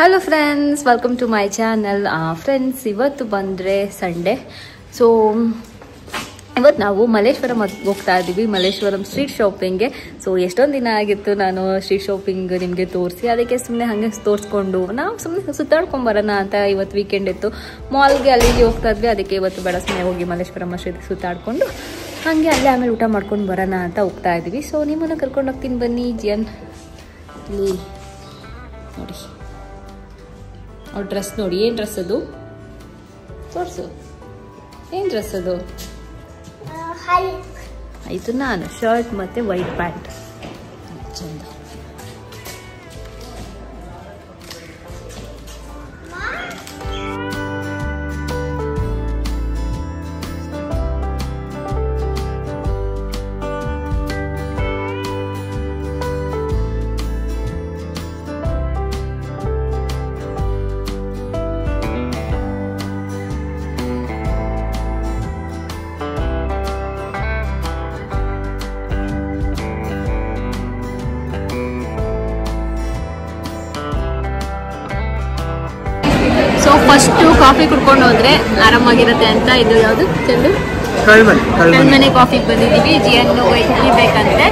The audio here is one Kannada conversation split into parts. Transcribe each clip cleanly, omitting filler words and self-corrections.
Hello friends, welcome to my channel. Friends, ಇವತ್ತು ಬಂದರೆ ಸಂಡೇ. ಸೊ ಇವತ್ತು ನಾವು ಮಲ್ಲೇಶ್ವರಂ ಹೋಗ್ತಾ ಇದ್ದೀವಿ, ಮಲ್ಲೇಶ್ವರಂ ಸ್ಟ್ರೀಟ್ ಶಾಪಿಂಗ್ಗೆ. ಸೊ ಎಷ್ಟೊಂದು ದಿನ ಆಗಿತ್ತು ನಾನು ಸ್ಟ್ರೀಟ್ ಶಾಪಿಂಗ್ ನಿಮಗೆ ತೋರಿಸಿ, ಅದಕ್ಕೆ ಸುಮ್ಮನೆ ಹಾಗೆ ತೋರಿಸ್ಕೊಂಡು ನಾವು ಸುಮ್ಮನೆ ಸುತ್ತಾಡ್ಕೊಂಬರೋಣ ಅಂತ. ಇವತ್ತು ವೀಕೆಂಡ್ ಇತ್ತು, ಮಾಲ್ಗೆ ಅಲ್ಲಿಗೆ ಹೋಗ್ತಾ ಇದ್ವಿ. ಅದಕ್ಕೆ ಇವತ್ತು ಬೇಡ ಸುಮ್ಮನೆ ಹೋಗಿ ಮಲ್ಲೇಶ್ವರಂ ಅಷ್ಟೇ ಸುತ್ತಾಡ್ಕೊಂಡು ಹಾಗೆ ಅಲ್ಲೇ ಆಮೇಲೆ ಊಟ ಮಾಡ್ಕೊಂಡು ಬರೋಣ ಅಂತ ಹೋಗ್ತಾ ಇದ್ದೀವಿ. ಸೊ ನಿಮ್ಮನ್ನು ಕರ್ಕೊಂಡು ಹೋಗ್ತೀನಿ ಬನ್ನಿ. ಜಿಯನ್ ಇಲ್ಲಿ ನೋಡಿ, ಅವ್ರ ಡ್ರೆಸ್ ನೋಡಿ. ಏನು ಡ್ರೆಸ್ ಅದು? ತೋರಿಸು, ಏನು ಡ್ರೆಸ್ ಅದು? ಆಯಿತು, ನಾನು ಶರ್ಟ್ ಮತ್ತು ವೈಟ್ ಪ್ಯಾಂಟ್. ಚಂದ. ಸೊ ಫಸ್ಟು ಕಾಫಿ ಕುಡ್ಕೊಂಡು ಹೋದ್ರೆ ಆರಾಮಾಗಿರುತ್ತೆ ಅಂತ. ಇದು ಯಾವುದು ಚೆಂಡು ಕಲ್ಮನೆ ಕಾಫಿಗೆ ಬಂದಿದ್ದೀವಿ. ಜಿಯನ್ನು ಟೀ ಬೇಕಂತೆ,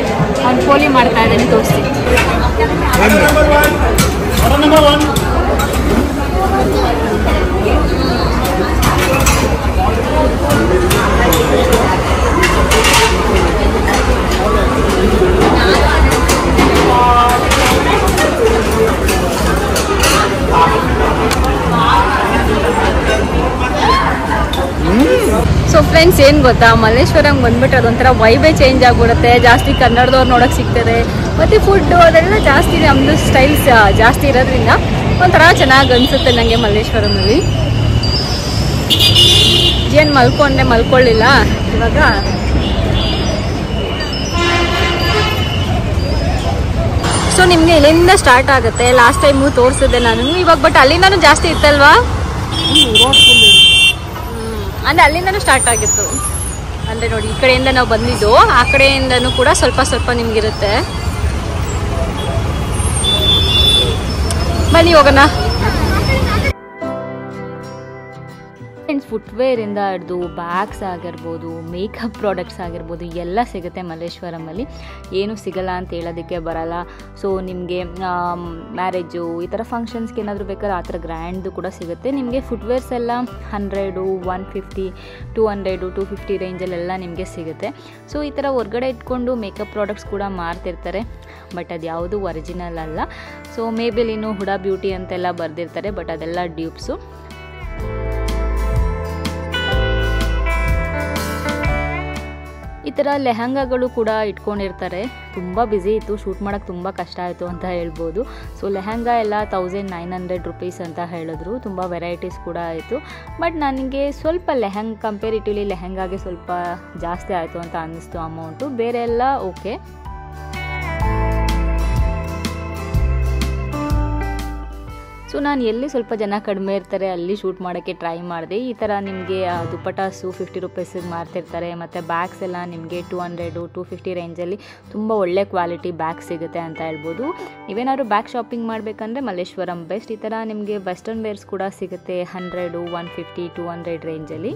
ಅವ್ನು ಪೋಲಿ ಮಾಡ್ತಾ ಇದ್ದಾನೆ, ತೋರಿಸಿ. ಸೊ ಫ್ರೆಂಡ್ಸ್, ಏನು ಗೊತ್ತಾ, ಮಲ್ಲೇಶ್ವರಂ ಬಂದ್ಬಿಟ್ರೆ ಅದೊಂಥರ ವೈಬೇ ಚೇಂಜ್ ಆಗಿಬಿಡುತ್ತೆ. ಜಾಸ್ತಿ ಕನ್ನಡದವ್ರು ನೋಡೋಕೆ ಸಿಗ್ತದೆ, ಮತ್ತು ಫುಡ್ಡು ಅದೆಲ್ಲ ಜಾಸ್ತಿ ನಮ್ಮದು ಸ್ಟೈಲ್ಸ್ ಜಾಸ್ತಿ ಇರೋದ್ರಿಂದ ಒಂಥರ ಚೆನ್ನಾಗಿ ಅನಿಸುತ್ತೆ ನನಗೆ ಮಲ್ಲೇಶ್ವರಮಲ್ಲಿ. ಏನು ಮಲ್ಕೊಳ್ಳಿಲ್ಲ ಇವಾಗ. ಸೊ ನಿಮಗೆ ಇಲ್ಲಿಂದ ಸ್ಟಾರ್ಟ್ ಆಗುತ್ತೆ. ಲಾಸ್ಟ್ ಟೈಮು ತೋರಿಸಿದ್ದೆ ನಾನು ಇವಾಗ, ಬಟ್ ಅಲ್ಲಿಂದನೂ ಜಾಸ್ತಿ ಇತ್ತಲ್ವಾ? ಅಂದರೆ ಅಲ್ಲಿಂದನೂ ಸ್ಟಾರ್ಟ್ ಆಗಿತ್ತು. ಅಂದರೆ ನೋಡಿ, ಈ ಕಡೆಯಿಂದ ನಾವು ಬಂದಿದ್ದು, ಆ ಕಡೆಯಿಂದನೂ ಕೂಡ ಸ್ವಲ್ಪ ಸ್ವಲ್ಪ ನಿಮಗಿರುತ್ತೆ. ಬನ್ನಿ ಹೋಗೋಣ. ಫುಟ್ವೇರಿಂದ ಹಿಡಿದು ಬ್ಯಾಗ್ಸ್ ಆಗಿರ್ಬೋದು, ಮೇಕಪ್ ಪ್ರಾಡಕ್ಟ್ಸ್ ಆಗಿರ್ಬೋದು, ಎಲ್ಲ ಸಿಗುತ್ತೆ ಮಲ್ಲೇಶ್ವರಮಲ್ಲಿ. ಏನು ಸಿಗಲ್ಲ ಅಂತ ಹೇಳೋದಕ್ಕೆ ಬರಲ್ಲ. ಸೊ ನಿಮಗೆ ಮ್ಯಾರೇಜು ಈ ಥರ ಫಂಕ್ಷನ್ಸ್ಗೆ ಏನಾದರೂ ಬೇಕಾದ್ರೆ ಆ ಥರ ಗ್ರ್ಯಾಂಡ್ದು ಕೂಡ ಸಿಗುತ್ತೆ. ನಿಮಗೆ ಫುಟ್ವೇರ್ಸ್ ಎಲ್ಲ 100, 150, 200, 250 ರೇಂಜಲ್ಲೆಲ್ಲ ನಿಮಗೆ ಸಿಗುತ್ತೆ. ಸೊ ಈ ಥರ ಹೊರ್ಗಡೆ ಇಟ್ಕೊಂಡು ಮೇಕಪ್ ಪ್ರಾಡಕ್ಟ್ಸ್ ಕೂಡ ಮಾರ್ತಿರ್ತಾರೆ, ಬಟ್ ಅದು ಯಾವುದು ಒರಿಜಿನಲ್ ಅಲ್ಲ. ಸೊ ಮೇಬೆಲಿನು, ಹುಡಾ ಬ್ಯೂಟಿ ಅಂತೆಲ್ಲ ಬರೆದಿರ್ತಾರೆ, ಬಟ್ ಅದೆಲ್ಲ ಡ್ಯೂಪ್ಸು. ಈ ಥರ ಲೆಹಂಗಾಗಳು ಕೂಡ ಇಟ್ಕೊಂಡಿರ್ತಾರೆ. ತುಂಬ ಬ್ಯುಸಿ ಇತ್ತು, ಶೂಟ್ ಮಾಡೋಕ್ಕೆ ತುಂಬ ಕಷ್ಟ ಆಯಿತು ಅಂತ ಹೇಳ್ಬೋದು. ಸೊ ಲೆಹಂಗಾ ಎಲ್ಲ 1900 ರುಪೀಸ್ ಅಂತ ಹೇಳಿದ್ರು. ತುಂಬ ವೆರೈಟೀಸ್ ಕೂಡ ಆಯಿತು, ಬಟ್ ನನಗೆ ಸ್ವಲ್ಪ ಕಂಪೇರಿಟಿವ್ಲಿ ಲೆಹಂಗಾಗೆ ಸ್ವಲ್ಪ ಜಾಸ್ತಿ ಆಯಿತು ಅಂತ ಅನ್ನಿಸ್ತು ಅಮೌಂಟು. ಬೇರೆ ಎಲ್ಲ ಓಕೆ. ಸೊ ನಾನು ಎಲ್ಲಿ ಸ್ವಲ್ಪ ಜನ ಕಡಿಮೆ ಇರ್ತಾರೆ ಅಲ್ಲಿ ಶೂಟ್ ಮಾಡೋಕ್ಕೆ ಟ್ರೈ ಮಾಡಿದೆ. ಈ ಥರ ನಿಮಗೆ ದುಪ್ಪಟಾಸು 50 ರುಪೀಸಿಗೆ ಮಾರ್ತಿರ್ತಾರೆ, ಮತ್ತು ಬ್ಯಾಗ್ಸ್ ಎಲ್ಲ ನಿಮಗೆ 200, 250 ರೇಂಜಲ್ಲಿ ತುಂಬ ಒಳ್ಳೆ ಕ್ವಾಲಿಟಿ ಬ್ಯಾಗ್ ಸಿಗುತ್ತೆ ಅಂತ ಹೇಳ್ಬೋದು. ನೀವೇನಾದ್ರು ಬ್ಯಾಗ್ ಶಾಪಿಂಗ್ ಮಾಡಬೇಕಂದ್ರೆ ಮಲ್ಲೇಶ್ವರಂ ಬೆಸ್ಟ್. ಈ ಥರ ನಿಮಗೆ ವೆಸ್ಟರ್ನ್ ವೇರ್ಸ್ ಕೂಡ ಸಿಗುತ್ತೆ 100, 150, 200 ರೇಂಜಲ್ಲಿ.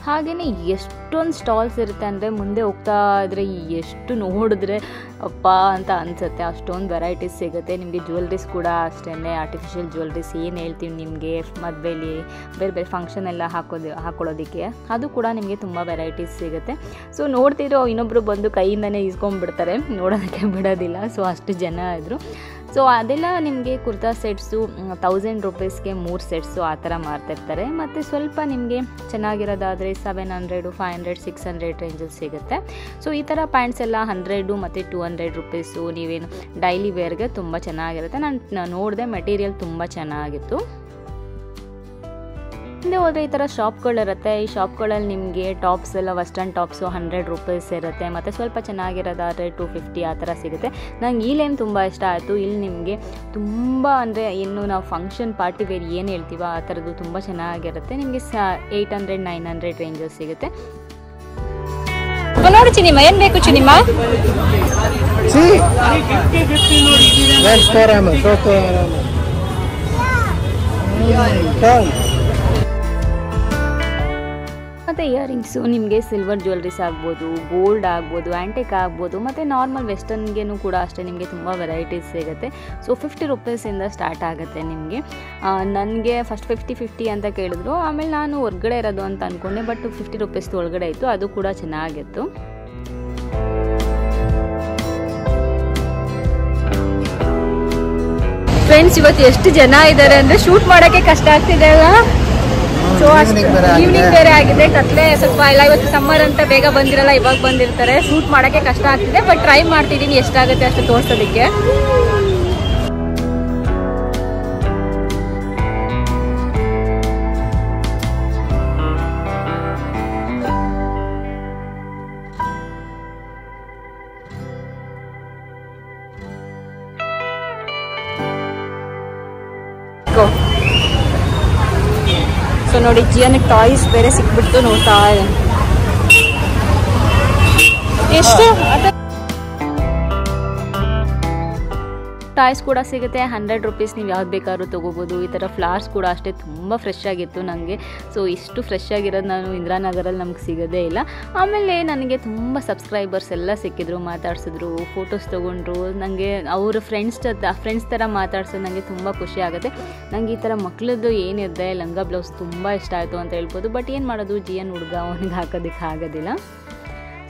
ಹಾಗೆಯೇ ಎಷ್ಟೊಂದು ಸ್ಟಾಲ್ಸ್ ಇರುತ್ತೆ ಅಂದರೆ ಮುಂದೆ ಹೋಗ್ತಾ ಇದ್ದರೆ ಎಷ್ಟು ನೋಡಿದ್ರೆ ಅಪ್ಪ ಅಂತ ಅನಿಸುತ್ತೆ. ಅಷ್ಟೊಂದು ವೆರೈಟೀಸ್ ಸಿಗುತ್ತೆ ನಿಮಗೆ. ಜ್ಯುವೆಲ್ರೀಸ್ ಕೂಡ ಅಷ್ಟೇ, ಆರ್ಟಿಫಿಷಿಯಲ್ ಜ್ಯುವೆಲ್ರೀಸ್ ಏನು ಹೇಳ್ತೀವಿ ನಿಮಗೆ ಮದುವೆಲಿ ಬೇರೆ ಬೇರೆ ಫಂಕ್ಷನ್ ಎಲ್ಲ ಹಾಕೊಳ್ಳೋದಕ್ಕೆ, ಅದು ಕೂಡ ನಿಮಗೆ ತುಂಬ ವೆರೈಟೀಸ್ ಸಿಗುತ್ತೆ. ಸೊ ನೋಡ್ತಿರೋ ಇನ್ನೊಬ್ಬರು ಬಂದು ಕೈಯಿಂದನೇ ಇಸ್ಕೊಂಡ್ಬಿಡ್ತಾರೆ, ನೋಡೋದಕ್ಕೆ ಬಿಡೋದಿಲ್ಲ. ಸೊ ಅಷ್ಟು ಜನ ಇದ್ದರು. ಸೊ ಅದೆಲ್ಲ ನಿಮಗೆ ಕುರ್ತಾ ಸೆಟ್ಸು 1000 ರುಪೀಸ್ಗೆ 3 ಸೆಟ್ಸು ಆ ಥರ ಮಾರ್ತಿರ್ತಾರೆ. ಮತ್ತು ಸ್ವಲ್ಪ ನಿಮಗೆ ಚೆನ್ನಾಗಿರೋದಾದರೆ 700, 500, 600 ರೇಂಜಲ್ಲಿ ಸಿಗುತ್ತೆ. ಸೊ ಈ ಥರ ಪ್ಯಾಂಟ್ಸ್ ಎಲ್ಲ 100 ಮತ್ತು 200 ರುಪೀಸು. ನೀವೇನು ಡೈಲಿ ವೇರ್ಗೆ ತುಂಬ ಚೆನ್ನಾಗಿರುತ್ತೆ. ನಾನು ನೋಡಿದೆ, ಮೆಟೀರಿಯಲ್ ತುಂಬ ಚೆನ್ನಾಗಿತ್ತು. ಹಿಂದೆ ಹೋದರೆ ಈ ಥರ ಶಾಪ್ಗಳಿರುತ್ತೆ. ಈ ಶಾಪ್ಗಳಲ್ಲಿ ನಿಮಗೆ ಟಾಪ್ಸ್ ಎಲ್ಲ ವೆಸ್ಟರ್ನ್ ಟಾಪ್ಸು 100 ರುಪೀಸ್ ಇರುತ್ತೆ, ಮತ್ತು ಸ್ವಲ್ಪ ಚೆನ್ನಾಗಿರೋದಾದರೆ 250 ಆ ಥರ ಸಿಗುತ್ತೆ. ನಂಗೆ ಈ ಲೈನ್ ತುಂಬ ಇಷ್ಟ ಆಯಿತು. ಇಲ್ಲಿ ನಿಮಗೆ ತುಂಬ ಅಂದರೆ ಇನ್ನು ನಾವು ಫಂಕ್ಷನ್ ಪಾರ್ಟಿ ವೇರ್ ಏನು ಹೇಳ್ತೀವೋ ಆ ಥರದ್ದು ತುಂಬ ಚೆನ್ನಾಗಿರುತ್ತೆ. ನಿಮಗೆ 800, 900 ರೇಂಜಲ್ಲಿ ಸಿಗುತ್ತೆ. ನೋಡಿ ಚಿನಿಮ್ಮ ಏನು ಬೇಕು ಚಿನಿಮ್ಮ? ಮತ್ತು ಇಯರಿಂಗ್ಸು ನಿಮಗೆ ಸಿಲ್ವರ್ ಜ್ಯುವೆಲ್ರೀಸ್ ಆಗ್ಬೋದು, ಗೋಲ್ಡ್ ಆಗ್ಬೋದು, ಆ್ಯಂಟಿಕ್ ಆಗ್ಬೋದು, ಮತ್ತು ನಾರ್ಮಲ್ ವೆಸ್ಟರ್ನ್ಗೇನು ಕೂಡ ಅಷ್ಟೇ ನಿಮಗೆ ತುಂಬ ವೆರೈಟೀಸ್ ಸಿಗುತ್ತೆ. ಸೊ 50 ರೂಪೀಸಿಂದ ಸ್ಟಾರ್ಟ್ ಆಗುತ್ತೆ ನಿಮಗೆ. ನನಗೆ ಫಸ್ಟ್ 50 ಅಂತ ಕೇಳಿದ್ರು, ಆಮೇಲೆ ನಾನು ಹೊರಗಡೆ ಇರೋದು ಅಂತ ಅಂದ್ಕೊಂಡೆ, ಬಟ್ 50 ರೂಪೀಸ್ ಒಳಗಡೆ ಇತ್ತು, ಅದು ಕೂಡ ಚೆನ್ನಾಗಿತ್ತು. ಫ್ರೆಂಡ್ಸ್, ಇವತ್ತು ಎಷ್ಟು ಜನ ಇದ್ದಾರೆ ಅಂದರೆ ಶೂಟ್ ಮಾಡೋಕ್ಕೆ ಕಷ್ಟ ಆಗ್ತಿದೆ ಅಲ್ಲ. ಸೊ ಈವ್ನಿಂಗ್ ಬೇರೆ ಆಗಿದೆ, ಕತ್ಲೆ ಸ್ವಲ್ಪ ಎಲ್ಲ. ಇವತ್ತು ಸಮ್ಮರ್ ಅಂತ ಬೇಗ ಬಂದಿರಲ್ಲ, ಇವಾಗ ಬಂದಿರ್ತಾರೆ. ಶೂಟ್ ಮಾಡೋಕ್ಕೆ ಕಷ್ಟ ಆಗ್ತಿದೆ, ಬಟ್ ಟ್ರೈ ಮಾಡ್ತಿದ್ದೀನಿ ಎಷ್ಟಾಗುತ್ತೆ ಅಷ್ಟು ತೋರಿಸೋದಕ್ಕೆ. ಸೊ ನೋಡಿ, ಜಿಯನಿಗೆ ಟಾಯ್ಸ್ ಬೇರೆ ಸಿಕ್ಬಿಟ್ಟು ನೋಡ್ತಾ ಇದೆ. ಎಷ್ಟು ಟಾಯ್ಸ್ ಕೂಡ ಸಿಗುತ್ತೆ. 100 ರೂಪೀಸ್ ನೀವು ಯಾವ್ದು ಬೇಕಾದ್ರೂ ತೊಗೋಬೋದು. ಈ ಥರ ಫ್ಲವರ್ಸ್ ಕೂಡ ಅಷ್ಟೇ ತುಂಬ ಫ್ರೆಶ್ ಆಗಿತ್ತು ನನಗೆ. ಸೊ ಇಷ್ಟು ಫ್ರೆಶ್ ಆಗಿರೋದು ನಾನು ಇಂದಿರಾನಗರಲ್ಲಿ ನಮ್ಗೆ ಸಿಗೋದೇ ಇಲ್ಲ. ಆಮೇಲೆ ನನಗೆ ತುಂಬ ಸಬ್ಸ್ಕ್ರೈಬರ್ಸ್ ಎಲ್ಲ ಸಿಕ್ಕಿದ್ರು, ಮಾತಾಡ್ಸಿದ್ರು, ಫೋಟೋಸ್ ತೊಗೊಂಡ್ರು. ನನಗೆ ಅವ್ರ ಫ್ರೆಂಡ್ಸ್ ಥರ ಮಾತಾಡ್ಸೋದು ನನಗೆ ತುಂಬ ಖುಷಿ ಆಗುತ್ತೆ. ನನಗೆ ಈ ಥರ ಮಕ್ಳದ್ದು ಏನಿದೆ ಲಂಗ ಬ್ಲೌಸ್ ತುಂಬ ಇಷ್ಟ ಆಯಿತು ಅಂತ ಹೇಳ್ಬೋದು. ಬಟ್ ಏನು ಮಾಡೋದು, ಜಿಯನ್ ಹುಡುಗ, ಅವನಿಗೆ ಹಾಕೋದಕ್ಕೆ ಆಗೋದಿಲ್ಲ.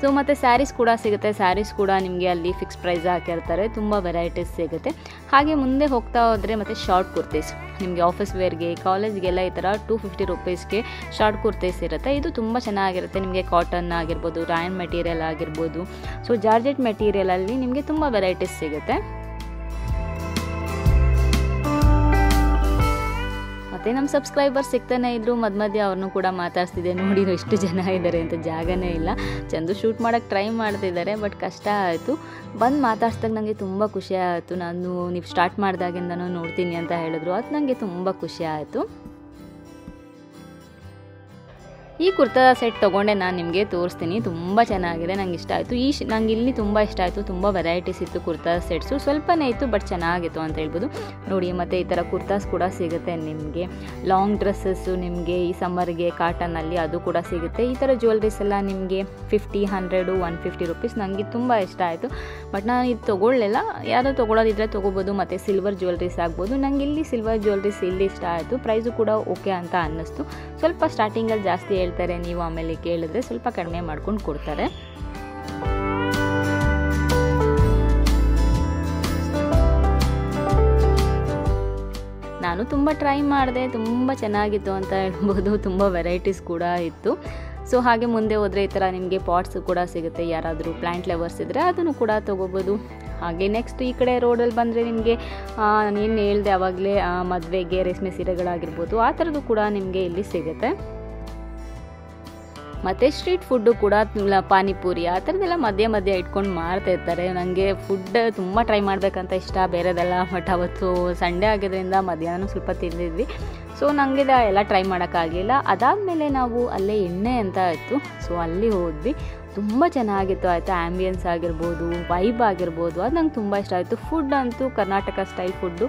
ಸೊ ಮತ್ತು ಸ್ಯಾರೀಸ್ ಕೂಡ ಸಿಗುತ್ತೆ. ಸ್ಯಾರೀಸ್ ಕೂಡ ನಿಮಗೆ ಅಲ್ಲಿ ಫಿಕ್ಸ್ ಪ್ರೈಸ್ ಹಾಕಿರ್ತಾರೆ, ತುಂಬ ವೆರೈಟೀಸ್ ಸಿಗುತ್ತೆ. ಹಾಗೆ ಮುಂದೆ ಹೋಗ್ತಾ ಹೋದರೆ ಮತ್ತು ಶಾರ್ಟ್ ಕುರ್ತೀಸ್ ನಿಮಗೆ ಆಫೀಸ್ ವೇರ್ಗೆ, ಕಾಲೇಜ್ಗೆಲ್ಲ ಈ ಥರ 250 ರೂಪೀಸ್ಗೆ ಶಾರ್ಟ್ ಕುರ್ತೀಸ್ ಇರುತ್ತೆ. ಇದು ತುಂಬ ಚೆನ್ನಾಗಿರುತ್ತೆ. ನಿಮಗೆ ಕಾಟನ್ ಆಗಿರ್ಬೋದು, ರಾಯನ್ ಮೆಟೀರಿಯಲ್ ಆಗಿರ್ಬೋದು, ಸೊ ಜಾರ್ಜೆಟ್ ಮೆಟೀರಿಯಲಲ್ಲಿ ನಿಮಗೆ ತುಂಬ ವೆರೈಟೀಸ್ ಸಿಗುತ್ತೆ. ಮತ್ತು ನಮ್ಮ ಸಬ್ಸ್ಕ್ರೈಬರ್ಸ್ ಸಿಗ್ತಾನೆ ಇದ್ದರು, ಮಧ್ಯೆ ಅವ್ರನ್ನೂ ಕೂಡ ಮಾತಾಡ್ಸ್ತಿದ್ದೆ. ನೋಡಿ ಎಷ್ಟು ಜನ ಇದ್ದಾರೆ ಅಂತ, ಜಾಗನೇ ಇಲ್ಲ. ಚಂದು ಶೂಟ್ ಮಾಡೋಕ್ಕೆ ಟ್ರೈ ಮಾಡ್ತಿದ್ದಾರೆ, ಬಟ್ ಕಷ್ಟ ಆಯಿತು. ಬಂದು ಮಾತಾಡ್ಸ್ದಾಗ ನನಗೆ ತುಂಬ ಖುಷಿ ಆಯಿತು. ನೀವು ಸ್ಟಾರ್ಟ್ ಮಾಡಿದಾಗಿಂದನೂ ನೋಡ್ತೀನಿ ಅಂತ ಹೇಳಿದ್ರು, ಅದು ನನಗೆ ತುಂಬ ಖುಷಿ ಆಯಿತು. ಈ ಕುರ್ತಾ ಸೆಟ್ ತೊಗೊಂಡೆ ನಾನು ನಿಮಗೆ ತೋರಿಸ್ತೀನಿ. ತುಂಬ ಚೆನ್ನಾಗಿದೆ, ನಂಗೆ ಇಷ್ಟ ಆಯಿತು. ನಂಗೆ ಇಲ್ಲಿ ತುಂಬ ಇಷ್ಟ ಆಯಿತು. ತುಂಬ ವೆರೈಟೀಸ್ ಇತ್ತು ಕುರ್ತಾ ಸೆಟ್ಸು, ಸ್ವಲ್ಪನೇ ಇತ್ತು ಬಟ್ ಚೆನ್ನಾಗಿತ್ತು ಅಂತ ಹೇಳ್ಬೋದು. ನೋಡಿ, ಮತ್ತು ಈ ಥರ ಕುರ್ತಾಸ್ ಕೂಡ ಸಿಗುತ್ತೆ ನಿಮಗೆ. ಲಾಂಗ್ ಡ್ರೆಸ್ಸಸ್ಸು ನಿಮಗೆ ಈ ಸಮ್ಮರ್ಗೆ ಕಾಟನಲ್ಲಿ ಅದು ಕೂಡ ಸಿಗುತ್ತೆ. ಈ ಥರ ಜ್ಯುವೆಲ್ರೀಸ್ ಎಲ್ಲ ನಿಮಗೆ 50, 100, 150 ರೂಪೀಸ್. ನನಗೆ ತುಂಬ ಇಷ್ಟ ಆಯಿತು, ಬಟ್ ನಾನು ಇದು ತೊಗೊಳ್ಳಿಲ್ಲ. ಯಾರೋ ತೊಗೊಳ್ಳೋದಿದ್ರೆ ತೊಗೋಬೋದು. ಮತ್ತು ಸಿಲ್ವರ್ ಜ್ಯುವೆಲ್ರೀಸ್ ಆಗ್ಬೋದು. ನನಗೆ ಇಲ್ಲಿ ಸಿಲ್ವರ್ ಜ್ಯುವೆಲ್ರೀಸ್ ಇಲ್ಲಿ ಇಷ್ಟ ಆಯಿತು. ಪ್ರೈಸು ಕೂಡ ಓಕೆ ಅಂತ ಅನ್ನಿಸ್ತು. ಸ್ವಲ್ಪ ಸ್ಟಾರ್ಟಿಂಗಲ್ಲಿ ಜಾಸ್ತಿ ಹೇಳ್ತಾರೆ, ನೀವು ಆಮೇಲೆ ಕೇಳಿದ್ರೆ ಸ್ವಲ್ಪ ಕಡಿಮೆ ಮಾಡ್ಕೊಂಡು ಕೊಡ್ತಾರೆ. ನಾನು ತುಂಬ ಟ್ರೈ ಮಾಡಿದೆ, ತುಂಬ ಚೆನ್ನಾಗಿತ್ತು ಅಂತ ಹೇಳ್ಬೋದು. ತುಂಬ ವೆರೈಟೀಸ್ ಕೂಡ ಇತ್ತು. ಸೊ ಹಾಗೆ ಮುಂದೆ ಹೋದರೆ ಈ ಥರ ನಿಮಗೆ ಪಾಟ್ಸು ಕೂಡ ಸಿಗುತ್ತೆ. ಯಾರಾದರೂ ಪ್ಲ್ಯಾಂಟ್ ಲವರ್ಸ್ ಇದ್ದರೆ ಅದನ್ನು ಕೂಡ ತೊಗೋಬೋದು. ಹಾಗೆ ನೆಕ್ಸ್ಟ್ ಈ ಕಡೆ ರೋಡಲ್ಲಿ ಬಂದರೆ ನಿಮಗೆ ಏನು ಹೇಳಿದೆ ಆವಾಗಲೇ, ಮದುವೆಗೆ ರೇಷ್ಮೆ ಸೀರೆಗಳಾಗಿರ್ಬೋದು, ಆ ಥರದ್ದು ಕೂಡ ನಿಮಗೆ ಇಲ್ಲಿ ಸಿಗುತ್ತೆ. ಮತ್ತು ಸ್ಟ್ರೀಟ್ ಫುಡ್ಡು ಕೂಡ ಪಾನಿಪುರಿ ಆ ಥರದ್ದೆಲ್ಲ ಮಧ್ಯೆ ಇಟ್ಕೊಂಡು ಮಾಡ್ತಾಯಿರ್ತಾರೆ. ನನಗೆ ಫುಡ್ ತುಂಬ ಟ್ರೈ ಮಾಡಬೇಕಂತ ಇಷ್ಟ, ಬೇರೆದೆಲ್ಲ. ಬಟ್ ಅವತ್ತು ಸಂಡೇ ಆಗಿದ್ದರಿಂದ ಮಧ್ಯಾಹ್ನ ಸ್ವಲ್ಪ ತಿಂದಿದ್ವಿ. ಸೊ ನನಗೆ ಎಲ್ಲ ಟ್ರೈ ಮಾಡೋಕ್ಕಾಗಲಿಲ್ಲ. ಅದಾದಮೇಲೆ ನಾವು ಅಲ್ಲೇ ಎಣ್ಣೆ ಅಂತ ಇತ್ತು, ಸೊ ಅಲ್ಲಿ ಹೋದ್ವಿ. ತುಂಬ ಚೆನ್ನಾಗಿತ್ತು ಆಯಿತಾ. ಆ್ಯಂಬಿಯನ್ಸ್ ಆಗಿರ್ಬೋದು, ವೈಬ್ ಆಗಿರ್ಬೋದು, ಅದು ನಂಗೆ ತುಂಬ ಇಷ್ಟ ಆಯಿತು. ಫುಡ್ ಅಂತೂ ಕರ್ನಾಟಕ ಸ್ಟೈಲ್ ಫುಡ್ಡು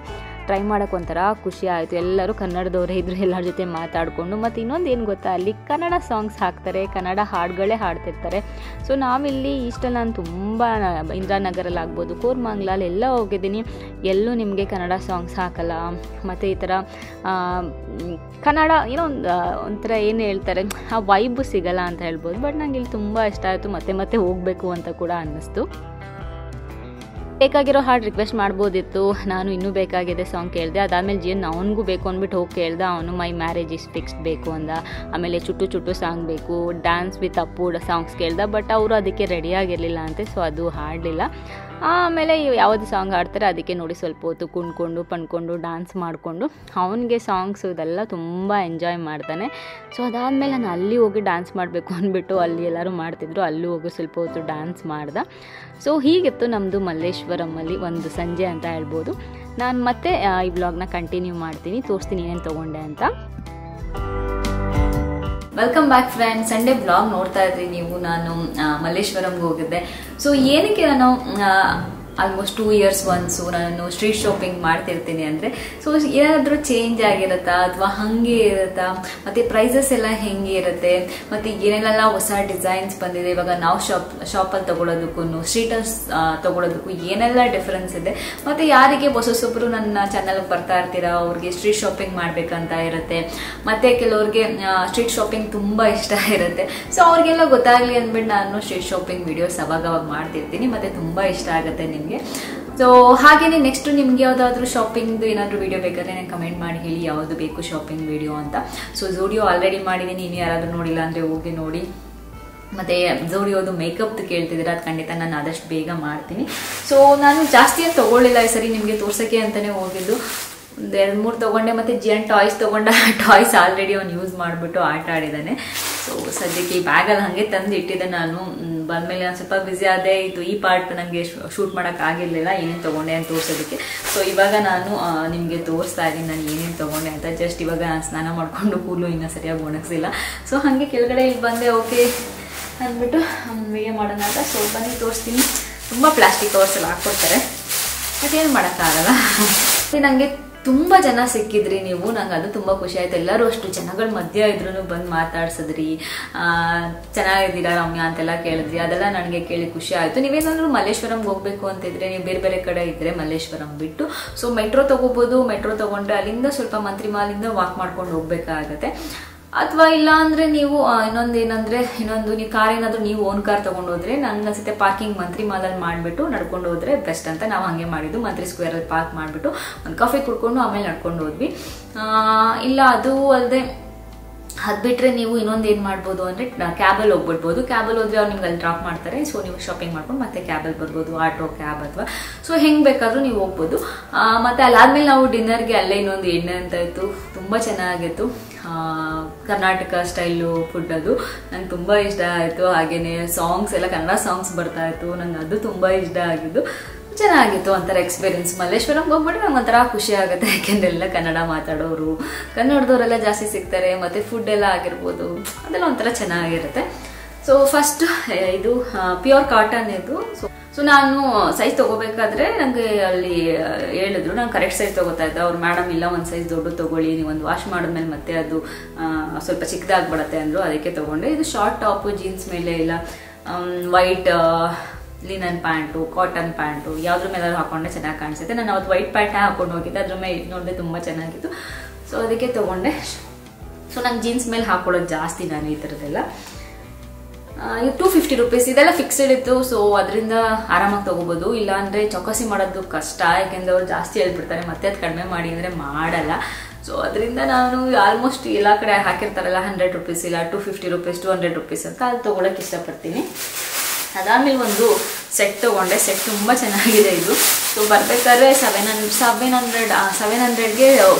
ಟ್ರೈ ಮಾಡೋಕ್ಕೆ ಒಂಥರ ಖುಷಿ ಆಯಿತು. ಎಲ್ಲರೂ ಕನ್ನಡದವರೇ ಇದ್ದರು, ಎಲ್ಲರ ಜೊತೆ ಮಾತಾಡಿಕೊಂಡು. ಮತ್ತು ಇನ್ನೊಂದು ಏನು ಗೊತ್ತಾ, ಅಲ್ಲಿ ಕನ್ನಡ ಸಾಂಗ್ಸ್ ಹಾಕ್ತಾರೆ, ಕನ್ನಡ ಹಾಡುಗಳೇ ಹಾಡ್ತಿರ್ತಾರೆ. ಸೊ ನಾವಿಲ್ಲಿ ಇಷ್ಟಲ್ಲಿ ನಾನು ತುಂಬ ಇಂದಿರಾನಗರಲ್ಲಿ ಆಗ್ಬೋದು, ಕೋರ್ಮಂಗ್ಲಲ್ಲಿ ಎಲ್ಲ ಹೋಗಿದ್ದೀನಿ, ಎಲ್ಲೂ ನಿಮಗೆ ಕನ್ನಡ ಸಾಂಗ್ಸ್ ಹಾಕಲ್ಲ. ಮತ್ತು ಈ ಥರ ಕನ್ನಡ ಏನೋ ಒಂಥರ ಏನು ಹೇಳ್ತಾರೆ, ಆ ವೈಬು ಸಿಗಲ್ಲ ಅಂತ ಹೇಳ್ಬೋದು. ಬಟ್ ನಂಗೆ ಇಲ್ಲಿ ತುಂಬ ಇಷ್ಟ ಆಯಿತು, ಮತ್ತೆ ಹೋಗಬೇಕು ಅಂತ ಕೂಡ ಅನ್ನಿಸ್ತು. ಬೇಕಾಗಿರೋ ಹಾಡು ರಿಕ್ವೆಸ್ಟ್ ಮಾಡ್ಬೋದಿತ್ತು. ನಾನು ಇನ್ನೂ ಬೇಕಾಗಿದೆ ಸಾಂಗ್ ಕೇಳಿದೆ. ಅದಾದಮೇಲೆ ಜಿಯನ್ ಅವನಿಗೂ ಬೇಕು ಅಂದ್ಬಿಟ್ಟು ಹೋಗಿ ಕೇಳ್ದೆ. ಅವನು ಮೈ ಮ್ಯಾರೇಜ್ ಇಸ್ ಫಿಕ್ಸ್ಡ್ ಬೇಕು ಅಂದ. ಆಮೇಲೆ ಚುಟ್ಟು ಸಾಂಗ್ ಬೇಕು, ಡ್ಯಾನ್ಸ್ ವಿತ್ ಅಪ್ಪು ಸಾಂಗ್ಸ್ ಕೇಳ್ದೆ. ಬಟ್ ಅವರು ಅದಕ್ಕೆ ರೆಡಿಯಾಗಿರಲಿಲ್ಲ ಅಂತೆ, ಸೊ ಅದು ಹಾಡಲಿಲ್ಲ. ಆಮೇಲೆ ಯಾವುದು ಸಾಂಗ್ ಹಾಡ್ತಾರೆ ಅದಕ್ಕೆ ನೋಡಿ ಸ್ವಲ್ಪ ಹೊತ್ತು ಕುಣ್ಕೊಂಡು ಪಣ್ಕೊಂಡು ಡ್ಯಾನ್ಸ್ ಮಾಡಿಕೊಂಡು ಅವನಿಗೆ ಸಾಂಗ್ಸ್ ಇದೆಲ್ಲ ತುಂಬ ಎಂಜಾಯ್ ಮಾಡ್ತಾನೆ. ಸೊ ಅದಾದಮೇಲೆ ನಾನು ಅಲ್ಲಿ ಹೋಗಿ ಡ್ಯಾನ್ಸ್ ಮಾಡಬೇಕು ಅಂದ್ಬಿಟ್ಟು ಅಲ್ಲಿ ಎಲ್ಲರೂ ಮಾಡ್ತಿದ್ರು, ಅಲ್ಲಿ ಹೋಗಿ ಸ್ವಲ್ಪ ಹೊತ್ತು ಡ್ಯಾನ್ಸ್ ಮಾಡ್ದೆ. ಸೊ ಹೀಗಿತ್ತು ನಮ್ಮದು ಮಲ್ಲೇಶ್ವರಮಲ್ಲಿ ಒಂದು ಸಂಜೆ ಅಂತ ಹೇಳ್ಬೋದು. ನಾನು ಮತ್ತೆ ಈ ವ್ಲಾಗ್ನ ಕಂಟಿನ್ಯೂ ಮಾಡ್ತೀನಿ, ತೋರಿಸ್ತೀನಿ ಏನೇನು ತೊಗೊಂಡೆ ಅಂತ. Welcome back friends. Sunday blog ನೋಡ್ತಾ ಇದ್ರಿ ನೀವು. ನಾನು ಮಲ್ಲೇಶ್ವರಂಗೆ ಹೋಗಿದ್ದೆ. ಸೊ ಏನಕ್ಕೆ ನಾನು ಆಲ್ಮೋಸ್ಟ್ 2 years ಒನ್ಸು ನಾನು ಸ್ಟ್ರೀಟ್ ಶಾಪಿಂಗ್ ಮಾಡ್ತಿರ್ತೀನಿ ಅಂದರೆ, ಸೊ ಏನಾದರೂ ಚೇಂಜ್ ಆಗಿರುತ್ತಾ ಅಥವಾ ಹಾಗೆ ಇರುತ್ತಾ, ಮತ್ತು ಪ್ರೈಸಸ್ ಎಲ್ಲ ಹೆಂಗೆ ಇರುತ್ತೆ, ಮತ್ತು ಏನೆಲ್ಲ ಹೊಸ ಡಿಸೈನ್ಸ್ ಬಂದಿದೆ ಇವಾಗ ನಾವು ಶಾಪಲ್ಲಿ ತೊಗೊಳೋದಕ್ಕೂ ಸ್ಟ್ರೀಟಲ್ಲಿ ತೊಗೊಳೋದಕ್ಕೂ ಏನೆಲ್ಲ ಡಿಫ್ರೆನ್ಸ್ ಇದೆ, ಮತ್ತು ಯಾರಿಗೆ ಹೊಸೊಬ್ಬರು ನನ್ನ ಚಾನಲ್ಗೆ ಬರ್ತಾ ಇರ್ತೀರಾ ಅವ್ರಿಗೆ ಸ್ಟ್ರೀಟ್ ಶಾಪಿಂಗ್ ಮಾಡಬೇಕಂತ ಇರುತ್ತೆ, ಮತ್ತು ಕೆಲವ್ರಿಗೆ ಸ್ಟ್ರೀಟ್ ಶಾಪಿಂಗ್ ತುಂಬ ಇಷ್ಟ ಇರುತ್ತೆ. ಸೊ ಅವ್ರಿಗೆಲ್ಲ ಗೊತ್ತಾಗಲಿ ಅಂದ್ಬಿಟ್ಟು ನಾನು ಸ್ಟ್ರೀಟ್ ಶಾಪಿಂಗ್ ವಿಡಿಯೋಸ್ ಅವಾಗ ಮಾಡ್ತಿರ್ತೀನಿ, ಮತ್ತು ತುಂಬ ಇಷ್ಟ ಆಗುತ್ತೆ ನಿಮಗೆ. ಸೊ ಹಾಗೇನೆ ನೆಕ್ಸ್ಟ್ ನಿಮ್ಗೆ ಯಾವುದಾದ್ರೂ ಶಾಪಿಂಗ್ದು ಏನಾದರೂ ವಿಡಿಯೋ ಬೇಕಾದ್ರೆ ನಾನು ಕಮೆಂಟ್ ಮಾಡಿ ಹೇಳಿ ಯಾವುದು ಬೇಕು ಶಾಪಿಂಗ್ ವಿಡಿಯೋ ಅಂತ. ಸೊ ಝೂಡಿಯೋ ಆಲ್ರೆಡಿ ಮಾಡಿದ್ದೀನಿ, ಇನ್ನು ಯಾರಾದರೂ ನೋಡಿಲ್ಲ ಅಂದರೆ ಹೋಗಿ ನೋಡಿ. ಮತ್ತು ಝೂಡಿಯೋದು ಮೇಕಪ್ದು ಕೇಳ್ತಿದ್ದೀರ, ಅದು ಖಂಡಿತ ನಾನು ಆದಷ್ಟು ಬೇಗ ಮಾಡ್ತೀನಿ. ಸೊ ನಾನು ಜಾಸ್ತಿ ಏನು ತೊಗೊಳ್ಳಿಲ್ಲ ಈ ಸರಿ, ನಿಮಗೆ ತೋರ್ಸೋಕ್ಕೆ ಅಂತಲೇ ಹೋಗಿದ್ದು. 2-3 ತೊಗೊಂಡೆ, ಮತ್ತು ಟಾಯ್ಸ್ ತೊಗೊಂಡ. ಟಾಯ್ಸ್ ಆಲ್ರೆಡಿ ಅವ್ನು ಯೂಸ್ ಮಾಡಿಬಿಟ್ಟು ಆಟ ಆಡಿದ್ದಾನೆ. ಸೊ ಸದ್ಯಕ್ಕೆ ಈ ಬ್ಯಾಗಲ್ಲಿ ಹಾಗೆ ತಂದು ಇಟ್ಟಿದ್ದೆ. ನಾನು ಬಂದಮೇಲೆ ನಾನು ಸ್ವಲ್ಪ ಬ್ಯುಸಿ ಆದೆ. ಈ ಪಾರ್ಟ್ ನನಗೆ ಶೂಟ್ ಮಾಡೋಕ್ಕಾಗಿರಲಿಲ್ಲ ಏನೇನು ತೊಗೊಂಡೆ ಅಂತ ತೋರಿಸೋದಕ್ಕೆ. ಸೊ ಇವಾಗ ನಾನು ನಿಮಗೆ ತೋರಿಸ್ತಾ ಇದ್ದೀನಿ ನಾನು ಏನೇನು ತೊಗೊಂಡೆ ಅಂತ. ಜಸ್ಟ್ ಇವಾಗ ನಾನು ಸ್ನಾನ ಮಾಡಿಕೊಂಡು ಕೂದಲು ಇನ್ನೂ ಸರಿಯಾಗಿ ಒಣಗಿಸಿಲ್ಲ. ಸೊ ಹಾಗೆ ಕೆಳಗಡೆ ಇಲ್ಲಿ ಬಂದೆ, ಓಕೆ ಅಂದ್ಬಿಟ್ಟು ವಿಡಿಯೋ ಮಾಡೋಣ ಅಂತ. ಸ್ವಲ್ಪನೇ ತೋರಿಸ್ತೀನಿ. ತುಂಬ ಪ್ಲಾಸ್ಟಿಕ್ ಕವರ್ಸ್ ಎಲ್ಲ ಹಾಕ್ಕೊಡ್ತಾರೆ, ಬಟ್ ಏನು ಮಾಡೋಕ್ಕಾಗಲ್ಲ. ನನಗೆ ತುಂಬ ಜನ ಸಿಕ್ಕಿದ್ರಿ ನೀವು, ನಂಗೆ ಅದು ತುಂಬ ಖುಷಿ ಆಯ್ತು. ಎಲ್ಲರೂ ಅಷ್ಟು ಜನಗಳ ಮಧ್ಯ ಇದ್ರೂ ಬಂದು ಮಾತಾಡ್ಸಿದ್ರಿ, ಚೆನ್ನಾಗಿದ್ದೀರಾ ರಮ್ಯಾ ಅಂತೆಲ್ಲ ಕೇಳಿದ್ರಿ. ಅದೆಲ್ಲ ನನಗೆ ಕೇಳಿ ಖುಷಿ ಆಯಿತು. ನೀವೇನಾದರೂ ಮಲ್ಲೇಶ್ವರಂಗೆ ಹೋಗಬೇಕು ಅಂತಿದ್ರೆ, ನೀವು ಬೇರೆ ಬೇರೆ ಕಡೆ ಇದ್ದರೆ ಮಲ್ಲೇಶ್ವರಂ ಬಿಟ್ಟು ಸೊ ಮೆಟ್ರೋ ತೊಗೋಬೋದು. ಮೆಟ್ರೋ ತೊಗೊಂಡ್ರೆ ಅಲ್ಲಿಂದ ಸ್ವಲ್ಪ ಮಂತ್ರಿ ಮಾಲಿಂದ ವಾಕ್ ಮಾಡ್ಕೊಂಡು ಹೋಗ್ಬೇಕಾಗತ್ತೆ. ಅಥವಾ ಇಲ್ಲ ಅಂದರೆ ನೀವು ಇನ್ನೊಂದು ನೀವು ಕಾರ್ ಏನಾದರೂ ನೀವು ಓನ್ ಕಾರ್ ತೊಗೊಂಡು ಹೋದ್ರೆ ನಂಗೆ ಅನ್ಸುತ್ತೆ ಪಾರ್ಕಿಂಗ್ ಮಂತ್ರಿ ಮಾಲಲ್ಲಿ ಮಾಡಿಬಿಟ್ಟು ನಡ್ಕೊಂಡು ಹೋದ್ರೆ ಬೆಸ್ಟ್ ಅಂತ. ನಾವು ಹಾಗೆ ಮಾಡಿದ್ದು, ಮಂತ್ರಿ ಸ್ಕ್ವೇರಲ್ಲಿ ಪಾರ್ಕ್ ಮಾಡಿಬಿಟ್ಟು ಒಂದು ಕಾಫಿ ಕುಡ್ಕೊಂಡು ಆಮೇಲೆ ನಡ್ಕೊಂಡು ಹೋದ್ವಿ. ಇಲ್ಲ ಅದು ಅಲ್ಲದೆ ಅದು ಬಿಟ್ಟರೆ ನೀವು ಇನ್ನೊಂದು ಏನು ಮಾಡ್ಬೋದು ಅಂದರೆ ಕ್ಯಾಬಲ್ಲಿ ಹೋಗ್ಬಿಡ್ಬೋದು. ಕ್ಯಾಬಲ್ಲಿ ಹೋದರೆ ಅವ್ರು ನಿಮ್ಗೆ ಅಲ್ಲಿ ಡ್ರಾಪ್ ಮಾಡ್ತಾರೆ. ಸೊ ನೀವು ಶಾಪಿಂಗ್ ಮಾಡ್ಕೊಂಡು ಮತ್ತೆ ಕ್ಯಾಬಲ್ಲಿ ಬರ್ಬೋದು, ಆಟೋ ಕ್ಯಾಬ್ ಅಥವಾ ಸೊ ಹೆಂಗೆ ಬೇಕಾದರೂ ನೀವು ಹೋಗ್ಬೋದು. ಮತ್ತು ಅಲ್ಲಾದ್ಮೇಲೆ ನಾವು ಡಿನ್ನರ್ಗೆ ಅಲ್ಲೇ ಇನ್ನೊಂದು ಎಣ್ಣೆ ಅಂತ ಇತ್ತು, ತುಂಬ ಚೆನ್ನಾಗಿತ್ತು. ಕರ್ನಾಟಕ ಸ್ಟೈಲು ಫುಡ್ ಅದು ನಂಗೆ ತುಂಬ ಇಷ್ಟ ಆಯಿತು. ಹಾಗೆಯೇ ಸಾಂಗ್ಸ್ ಎಲ್ಲ ಕನ್ನಡ ಸಾಂಗ್ಸ್ ಬರ್ತಾ ಇತ್ತು, ನಂಗೆ ಅದು ತುಂಬ ಇಷ್ಟ ಆಗಿದ್ದು. ಚೆನ್ನಾಗಿತ್ತು ಒಂಥರ ಎಕ್ಸ್ಪೀರಿಯನ್ಸ್. ಮಲ್ಲೇಶ್ವರಂಗೆ ಹೋಗ್ಬಿಟ್ರೆ ನಂಗೆ ಒಂಥರ ಖುಷಿ ಆಗುತ್ತೆ, ಯಾಕೆಂದರೆ ಎಲ್ಲ ಕನ್ನಡ ಮಾತಾಡೋರು, ಕನ್ನಡದವರೆಲ್ಲ ಜಾಸ್ತಿ ಸಿಗ್ತಾರೆ. ಮತ್ತು ಫುಡ್ ಎಲ್ಲ ಆಗಿರ್ಬೋದು, ಅದೆಲ್ಲ ಒಂಥರ ಚೆನ್ನಾಗಿರುತ್ತೆ. ಸೊ ಫಸ್ಟ್ ಇದು ಪ್ಯೂರ್ ಕಾಟನ್ ಇದು. ಸೊ ನಾನು ಸೈಜ್ ತೊಗೋಬೇಕಾದ್ರೆ ನನಗೆ ಅಲ್ಲಿ ಹೇಳಿದ್ರು, ನಾನು ಕರೆಕ್ಟ್ ಸೈಜ್ ತೊಗೋತಾ ಇದ್ದೆ. ಅವ್ರು ಮೇಡಮ್ ಇಲ್ಲ ಒಂದು ಸೈಜ್ ದೊಡ್ಡ ತೊಗೊಳ್ಳಿ, ನೀವು ಒಂದು ವಾಶ್ ಮಾಡಿದ್ಮೇಲೆ ಮತ್ತೆ ಅದು ಸ್ವಲ್ಪ ಚಿಕ್ಕದಾಗ್ಬಿಡತ್ತೆ ಅಂದರು. ಅದಕ್ಕೆ ತೊಗೊಂಡೆ. ಇದು ಶಾರ್ಟ್ ಟಾಪು, ಜೀನ್ಸ್ ಮೇಲೆ ಇಲ್ಲ white linen pant, cotton pant ಯಾವುದ್ರ ಮೇಲೆ ಹಾಕೊಂಡೆ ಚೆನ್ನಾಗಿ ಕಾಣಿಸುತ್ತೆ. ನಾನು ಅವತ್ತು ವೈಟ್ ಪ್ಯಾಂಟ್ ಹಾಕೊಂಡು ಹೋಗಿದ್ದೆ, ಅದ್ರ ಮೇಲೆ ನೋಡಿದೆ ತುಂಬ ಚೆನ್ನಾಗಿತ್ತು. ಸೊ ಅದಕ್ಕೆ ತೊಗೊಂಡೆ. ಸೊ ನಂಗೆ ಜೀನ್ಸ್ ಮೇಲೆ ಹಾಕೊಳ್ಳೋದು ಜಾಸ್ತಿ ನಾನು ಈ ಥರದ್ದೆಲ್ಲ. ಇದು 250 rupees, ಇದೆಲ್ಲ ಫಿಕ್ಸ್ಡ್ ಇತ್ತು. ಸೊ ಅದರಿಂದ ಆರಾಮಾಗಿ ತೊಗೋಬೋದು. ಇಲ್ಲಾಂದರೆ ಚೌಕಾಸಿ ಮಾಡೋದು ಕಷ್ಟ, ಯಾಕೆಂದರೆ ಅವ್ರು ಜಾಸ್ತಿ ಹೇಳ್ಬಿಡ್ತಾರೆ, ಮತ್ತೆ ಅದು ಕಡಿಮೆ ಮಾಡಿ ಅಂದರೆ ಮಾಡಲ್ಲ. ಸೊ ಅದರಿಂದ ನಾನು ಆಲ್ಮೋಸ್ಟ್ ಎಲ್ಲ ಕಡೆ ಹಾಕಿರ್ತಾರಲ್ಲ 100 rupees ಇಲ್ಲ 250 rupees 200 rupees ಅಂತ ಅಲ್ಲಿ ತೊಗೊಳಕ್ಕೆ ಇಷ್ಟಪಡ್ತೀನಿ. ಅದಾದಮೇಲೆ ಒಂದು ಸೆಟ್ ತೊಗೊಂಡೆ. ಸೆಟ್ ತುಂಬ ಚೆನ್ನಾಗಿದೆ ಇದು. ಸೊ ಬರಬೇಕಾದ್ರೆ 700ಗೆ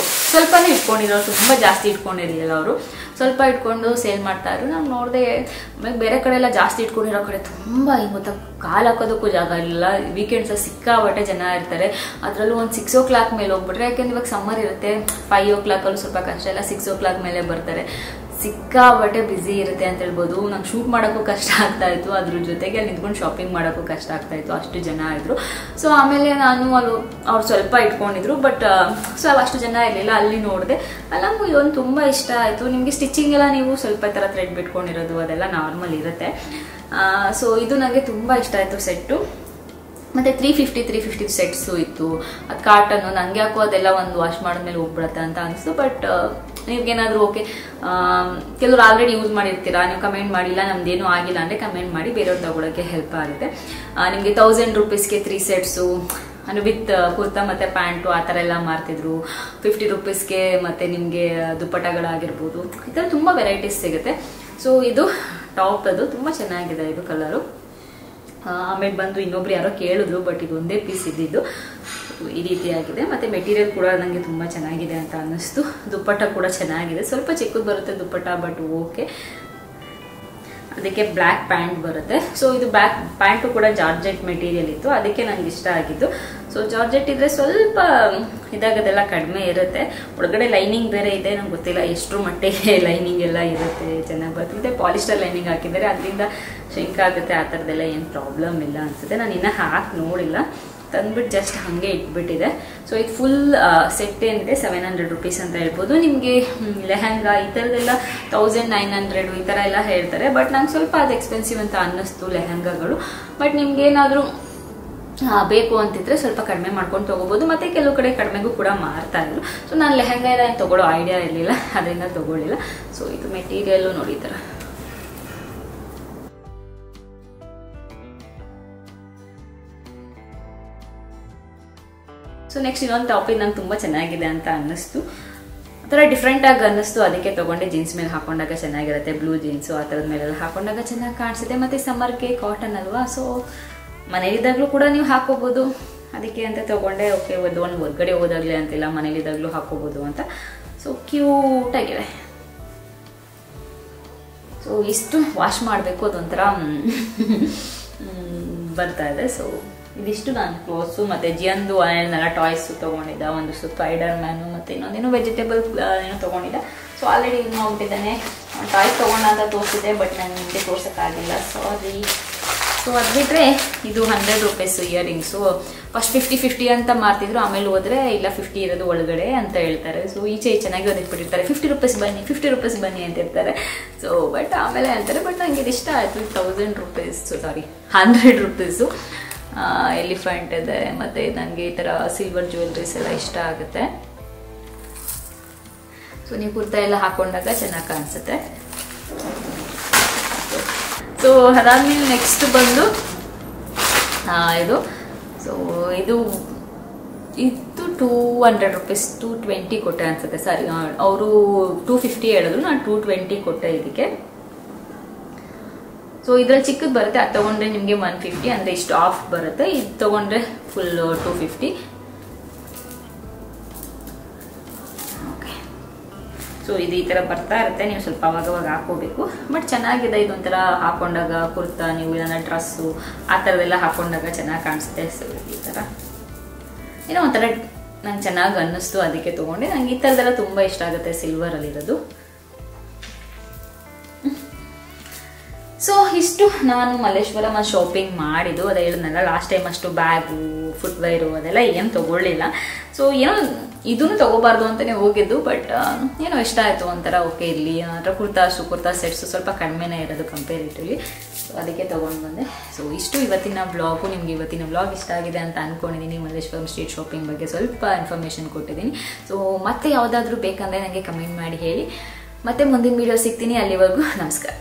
ಸ್ವಲ್ಪನೇ ಇಟ್ಕೊಂಡಿರೋರು, ತುಂಬ ಜಾಸ್ತಿ ಇಟ್ಕೊಂಡಿರಲಿಲ್ಲ ಅವರು, ಸ್ವಲ್ಪ ಇಟ್ಕೊಂಡು ಸೇಲ್ ಮಾಡ್ತಾಯಿದ್ರು. ನಾನು ನೋಡಿದೆ ಆಮೇಲೆ ಬೇರೆ ಕಡೆ ಎಲ್ಲ ಜಾಸ್ತಿ ಇಟ್ಕೊಂಡಿರೋ ಕಡೆ ತುಂಬ ಗೊತ್ತಾ ಕಾಲು ಹಾಕೋದಕ್ಕೂ ಜಾಗ ಇಲ್ಲ. ವೀಕೆಂಡ್ಸ್ ಸಿಕ್ಕಾಬಟ್ಟೆ ಜನ ಇರ್ತಾರೆ. ಅದರಲ್ಲೂ ಒಂದು 6 o'clock ಮೇಲೆ ಹೋಗ್ಬಿಟ್ರೆ, ಯಾಕೆಂದ್ರೆ ಇವಾಗ ಸಮ್ಮರ್ ಇರುತ್ತೆ, 5 o'clock ಸ್ವಲ್ಪ ಕಷ್ಟ ಇಲ್ಲ, 6 o'clock ಮೇಲೆ ಬರ್ತಾರೆ. ಸಿಕ್ಕಾಬಟ್ಟೆ ಬ್ಯುಸಿ ಇರುತ್ತೆ ಅಂತ ಹೇಳ್ಬೋದು. ನಂಗೆ ಶೂಟ್ ಮಾಡೋಕ್ಕೂ ಕಷ್ಟ ಆಗ್ತಾಯಿತ್ತು, ಅದ್ರ ಜೊತೆಗೆ ಅಲ್ಲಿ ನಿಂತ್ಕೊಂಡು ಶಾಪಿಂಗ್ ಮಾಡೋಕ್ಕೂ ಕಷ್ಟ ಆಗ್ತಾಯಿತ್ತು, ಅಷ್ಟು ಜನ ಇದ್ದರು. ಸೊ ಆಮೇಲೆ ನಾನು ಅವ್ರು ಸ್ವಲ್ಪ ಇಟ್ಕೊಂಡಿದ್ರು, ಬಟ್ ಸೊ ಅಷ್ಟು ಜನ ಇರಲಿಲ್ಲ. ಅಲ್ಲಿ ನೋಡಿದೆ, ಅಲ್ಲಿ ನಮ್ಗೆ ಇದೊಂದು ತುಂಬ ಇಷ್ಟ ಆಯಿತು. ನಿಮಗೆ ಸ್ಟಿಚಿಂಗ್ ಎಲ್ಲ ನೀವು ಸ್ವಲ್ಪ ಥರ ಥ್ರೆಡ್ ಬಿಟ್ಕೊಂಡಿರೋದು ಅದೆಲ್ಲ ನಾರ್ಮಲ್ ಇರುತ್ತೆ. ಸೊ ಇದು ನನಗೆ ತುಂಬ ಇಷ್ಟ ಆಯಿತು ಸೆಟ್ಟು. ಮತ್ತು 350 ಸೆಟ್ಸು ಇತ್ತು. ಅದು ಕಾಟನ್ನು ನನಗೆ ಯಾಕೋ ಅದೆಲ್ಲ ಒಂದು ವಾಶ್ ಮಾಡಿದ್ಮೇಲೆ ಹೋಗ್ಬಿಡುತ್ತೆ ಅಂತ ಅನಿಸ್ತು. ಬಟ್ ನೀವೇನಾದರೂ ಓಕೆ, ಕೆಲವರು ಆಲ್ರೆಡಿ ಯೂಸ್ ಮಾಡಿರ್ತೀರಾ, ನೀವು ಕಮೆಂಟ್ ಮಾಡಿಲ್ಲ ನಮ್ದೇನೂ ಆಗಿಲ್ಲ ಅಂದರೆ ಕಮೆಂಟ್ ಮಾಡಿ, ಬೇರೆಯವ್ರು ತಗೊಳ್ಳೋಕ್ಕೆ ಹೆಲ್ಪ್ ಆಗುತ್ತೆ. ನಿಮಗೆ 1000 rupeesಗೆ 3 ಸೆಟ್ಸು ಅಂದರೆ ವಿತ್ ಕುರ್ತಾ ಮತ್ತು ಪ್ಯಾಂಟು ಆ ಥರ ಎಲ್ಲ ಮಾರ್ತಿದ್ರು. 50 rupeesಗೆ ಮತ್ತು ನಿಮಗೆ ದುಪ್ಪಟ್ಟಗಳಾಗಿರ್ಬೋದು, ಈ ಥರ ತುಂಬ ವೆರೈಟೀಸ್ ಸಿಗುತ್ತೆ. ಸೊ ಇದು ಟಾಪ್, ಅದು ತುಂಬ ಚೆನ್ನಾಗಿದೆ ಇದು ಕಲರು. ಆಮೇಲೆ ಬಂದು ಇನ್ನೊಬ್ರು ಯಾರೋ ಕೇಳಿದ್ರು, ಬಟ್ ಇದು ಒಂದೇ ಪೀಸ್ ಇದ್ದಿದ್ದು ಈ ರೀತಿಯಾಗಿದೆ. ಮತ್ತು ಮೆಟೀರಿಯಲ್ ಕೂಡ ನನಗೆ ತುಂಬ ಚೆನ್ನಾಗಿದೆ ಅಂತ ಅನ್ನಿಸ್ತು. ದುಪ್ಪಟ್ಟ ಕೂಡ ಚೆನ್ನಾಗಿದೆ, ಸ್ವಲ್ಪ ಚಿಕ್ಕದು ಬರುತ್ತೆ ದುಪ್ಪಟ್ಟ, ಬಟ್ ಓಕೆ. ಅದಕ್ಕೆ ಬ್ಲ್ಯಾಕ್ ಪ್ಯಾಂಟ್ ಬರುತ್ತೆ. ಸೊ ಇದು ಬ್ಯಾಕ್ ಪ್ಯಾಂಟು ಕೂಡ ಜಾರ್ಜೆಟ್ ಮೆಟೀರಿಯಲ್ ಇತ್ತು, ಅದಕ್ಕೆ ನಂಗೆ ಇಷ್ಟ ಆಗಿದ್ದು. ಸೊ ಜಾರ್ಜೆಟ್ ಇದ್ರೆ ಸ್ವಲ್ಪ ಇದಾಗದೆಲ್ಲ ಕಡಿಮೆ ಇರುತ್ತೆ. ಒಳಗಡೆ ಲೈನಿಂಗ್ ಬೇರೆ ಇದೆ, ನಂಗೆ ಗೊತ್ತಿಲ್ಲ ಎಷ್ಟರ ಮಟ್ಟಿಗೆ ಲೈನಿಂಗ್ ಎಲ್ಲ ಇರುತ್ತೆ, ಚೆನ್ನಾಗಿ ಬರ್ತದೆ. ಪಾಲಿಸ್ಟರ್ ಲೈನಿಂಗ್ ಹಾಕಿದ್ದಾರೆ, ಅದರಿಂದ ಶಿಂಕ್ ಆಗುತ್ತೆ, ಆ ಥರದ್ದೆಲ್ಲ ಏನು ಪ್ರಾಬ್ಲಮ್ ಇಲ್ಲ ಅನ್ಸುತ್ತೆ. ನಾನು ಇನ್ನೂ ಹಾಕಿ ನೋಡಿಲ್ಲ, ತಂದ್ಬಿಟ್ಟು ಜಸ್ಟ್ ಹಾಗೆ ಇಟ್ಬಿಟ್ಟಿದೆ. ಸೊ ಇದು ಫುಲ್ ಸೆಟ್ ಏನಿದೆ 700 rupees ಅಂತ ಹೇಳ್ಬೋದು. ನಿಮಗೆ ಲೆಹಂಗಾ ಈ ಥರದ್ದೆಲ್ಲ 1900 ಈ ಥರ ಎಲ್ಲ ಹೇಳ್ತಾರೆ, ಬಟ್ ನಂಗೆ ಸ್ವಲ್ಪ ಅದು ಎಕ್ಸ್ಪೆನ್ಸಿವ್ ಅಂತ ಅನ್ನಿಸ್ತು ಲೆಹಂಗಾಗಳು. ಬಟ್ ನಿಮ್ಗೆ ಏನಾದರೂ ಬೇಕು ಅಂತಿದ್ರೆ ಸ್ವಲ್ಪ ಕಡಿಮೆ ಮಾಡ್ಕೊಂಡು ತೊಗೋಬೋದು, ಮತ್ತು ಕೆಲವು ಕಡೆ ಕಡಿಮೆಗೂ ಕೂಡ ಮಾರ್ತಾ ಇದ್ರು. ಸೊ ನಾನು ಲೆಹಂಗಾ ಎಲ್ಲ ತೊಗೊಳ್ಳೋ ಐಡಿಯಾ ಇರಲಿಲ್ಲ, ಅದರಿಂದ ತೊಗೊಳ್ಳಿಲ್ಲ. ಸೊ ಇದು ಮೆಟೀರಿಯಲ್ಲು ನೋಡಿ ಈ ಥರ ಸೊ ನೆಕ್ಸ್ಟ್ ಇನ್ನೊಂದು ಟಾಪಿಕ್ ನಂಗೆ ತುಂಬ ಚೆನ್ನಾಗಿದೆ ಅಂತ ಅನ್ನಿಸ್ತು, ಆ ಥರ ಡಿಫ್ರೆಂಟಾಗಿ ಅನ್ನಿಸ್ತು, ಅದಕ್ಕೆ ತೊಗೊಂಡೆ. ಜೀನ್ಸ್ ಮೇಲೆ ಹಾಕೊಂಡಾಗ ಚೆನ್ನಾಗಿರುತ್ತೆ, ಬ್ಲೂ ಜೀನ್ಸು ಆ ಥರದ ಮೇಲೆಲ್ಲ ಹಾಕೊಂಡಾಗ ಚೆನ್ನಾಗಿ ಕಾಣಿಸುತ್ತೆ. ಮತ್ತು ಸಮ್ಮರ್ಗೆ ಕಾಟನ್ ಅಲ್ವಾ, ಸೊ ಮನೇಲಿದ್ದಾಗಲೂ ಕೂಡ ನೀವು ಹಾಕೋಬೋದು, ಅದಕ್ಕೆ ಅಂತ ತೊಗೊಂಡೆ. ಓಕೆ, ಒಂದು ಹೊರಗಡೆ ಹೋದಾಗಲೇ ಅಂತಿಲ್ಲ, ಮನೇಲಿದ್ದಾಗಲೂ ಹಾಕೋಬೋದು ಅಂತ. ಸೊ ಕ್ಯೂಟಾಗಿದೆ. ಸೊ ಇಷ್ಟು ವಾಶ್ ಮಾಡಬೇಕು, ಅದೊಂಥರ ಬರ್ತಾ ಇದೆ. ಸೊ ಇದಿಷ್ಟು ನಾನು ಕ್ಲೋತ್ಸು ಮತ್ತು ಜಿಯನ್ದು ಏನೆಲ್ಲ ಟಾಯ್ಸು ತೊಗೊಂಡಿದ್ದ, ಒಂದು ಸ್ಪೈಡರ್ ಮ್ಯಾನು ಮತ್ತು ಇನ್ನೊಂದೇನು ವೆಜಿಟೇಬಲ್ ಏನೋ ತೊಗೊಂಡಿದ್ದ. ಸೊ ಆಲ್ರೆಡಿ ಇದು ನೋಡ್ಬಿಟ್ಟಿದ್ದಾನೆ. ಟಾಯ್ಸ್ ತೊಗೊಂಡ ಅಂತ ತೋರಿಸಿದೆ, ಬಟ್ ನಾನು ನಿಮಗೆ ತೋರ್ಸೋಕ್ಕಾಗಿಲ್ಲ, ಸಾರಿ. ಸೊ ಅದು ಬಿಟ್ಟರೆ ಇದು 100 rupees ಇಯರಿಂಗ್ಸು. ಫಸ್ಟ್ 50-50 ಅಂತ ಮಾರ್ತಿದ್ರು, ಆಮೇಲೆ ಹೋದರೆ ಇಲ್ಲ 50 ಇರೋದು ಒಳಗಡೆ ಅಂತ ಹೇಳ್ತಾರೆ. ಸೊ ಈಚೆ ಚೆನ್ನಾಗಿ ಓದಿಟ್ಬಿಟ್ಟಿರ್ತಾರೆ, 50 rupees ಬನ್ನಿ 50 rupees ಬನ್ನಿ ಅಂತ ಇರ್ತಾರೆ. ಸೊ ಬಟ್ ಆಮೇಲೆ ಹೇಳ್ತಾರೆ, ಬಟ್ ನನಗೆ ಇದು ಇಷ್ಟ ಆಯಿತು. 1000 rupees, ಸಾರಿ 100 rupees ಎಲಿಫೆಂಟ್ ಇದೆ. ಮತ್ತು ನನಗೆ ಈ ಥರ ಸಿಲ್ವರ್ ಜ್ಯುವೆಲ್ರೀಸ್ ಎಲ್ಲ ಇಷ್ಟ ಆಗುತ್ತೆ. ಸೊ ನೀವು ಕುರ್ತಾ ಎಲ್ಲ ಹಾಕೊಂಡಾಗ ಚೆನ್ನಾಗಿ ಕಾಣಿಸುತ್ತೆ. ಸೊ ಅದಾದ್ಮೇಲೆ ನೆಕ್ಸ್ಟ್ ಬಂದು ಇದು. ಸೊ ಇದು 200 rupees 220 ಕೊಟ್ಟೆ ಅನ್ಸುತ್ತೆ. ಸಾರಿ, ಅವರು 250 ಹೇಳಿದ್ರು, ನಾನು 220 ಕೊಟ್ಟೆ ಇದಕ್ಕೆ. ಸೊ ಇದ್ರಲ್ಲಿ ಚಿಕ್ಕದು ಬರುತ್ತೆ, ಅದು ತೊಗೊಂಡ್ರೆ ನಿಮಗೆ 150, ಅಂದರೆ ಇಷ್ಟು ಆಫ್ ಬರುತ್ತೆ. ಇದು ತೊಗೊಂಡ್ರೆ ಫುಲ್ 250. ಓಕೆ, ಸೊ ಇದು ಈ ಥರ ಬರ್ತಾ ಇರುತ್ತೆ, ನೀವು ಸ್ವಲ್ಪ ಅವಾಗವಾಗ ಹಾಕೋಬೇಕು. ಬಟ್ ಚೆನ್ನಾಗಿದೆ, ಇದೊಂಥರ ಹಾಕೊಂಡಾಗ ಕುರ್ತಾ, ನೀವು ಏನಾರ ಡ್ರೆಸ್ಸು ಆ ಥರದ್ದೆಲ್ಲ ಹಾಕೊಂಡಾಗ ಚೆನ್ನಾಗಿ ಕಾಣಿಸುತ್ತೆ. ಸೊ ಈ ಥರ ಏನೋ ಒಂಥರ ನಂಗೆ ಚೆನ್ನಾಗಿ ಅನ್ನಿಸ್ತು, ಅದಕ್ಕೆ ತೊಗೊಂಡೆ. ನಂಗೆ ಈ ಥರದ್ದೆಲ್ಲ ತುಂಬ ಇಷ್ಟ ಆಗುತ್ತೆ, ಸಿಲ್ವರಲ್ಲಿರೋದು. ಸೊ ಇಷ್ಟು ನಾನು ಮಲ್ಲೇಶ್ವರಂ ಶಾಪಿಂಗ್ ಮಾಡಿದ್ದು. ಅದೇ ಹೇಳಿದ್ನಲ್ಲ, ಲಾಸ್ಟ್ ಟೈಮ್ ಅಷ್ಟು ಬ್ಯಾಗು, ಫುಟ್ವೇರು ಅದೆಲ್ಲ ಏನು ತೊಗೊಳ್ಳಿಲ್ಲ. ಸೊ ಏನೋ ಇದನ್ನು ತೊಗೋಬಾರ್ದು ಅಂತಲೇ ಹೋಗಿದ್ದು, ಬಟ್ ಏನೋ ಇಷ್ಟ ಆಯಿತು ಒಂಥರ. ಓಕೆ ಇರಲಿ, ಅಂದರೆ ಕುರ್ತಾ ಸೆಟ್ಸು ಸ್ವಲ್ಪ ಕಡಿಮೆನೇ ಇರೋದು ಕಂಪೇರಿಟಿವ್ಲಿ, ಸೊ ಅದಕ್ಕೆ ತೊಗೊಂಡು ಬಂದೆ. ಸೊ ಇಷ್ಟು ಇವತ್ತಿನ ಬ್ಲಾಗು. ನಿಮಗೆ ಇವತ್ತಿನ ಬ್ಲಾಗ್ ಇಷ್ಟ ಆಗಿದೆ ಅಂತ ಅಂದ್ಕೊಂಡಿದ್ದೀನಿ. ಮಲ್ಲೇಶ್ವರಂ ಸ್ಟ್ರೀಟ್ ಶಾಪಿಂಗ್ ಬಗ್ಗೆ ಸ್ವಲ್ಪ ಇನ್ಫಾರ್ಮೇಷನ್ ಕೊಟ್ಟಿದ್ದೀನಿ. ಸೊ ಮತ್ತೆ ಯಾವುದಾದ್ರೂ ಬೇಕಂದರೆ ನನಗೆ ಕಮೆಂಟ್ ಮಾಡಿ ಹೇಳಿ. ಮತ್ತೆ ಮುಂದಿನ ವೀಡಿಯೋ ಸಿಗ್ತೀನಿ. ಅಲ್ಲಿವರೆಗೂ ನಮಸ್ಕಾರ.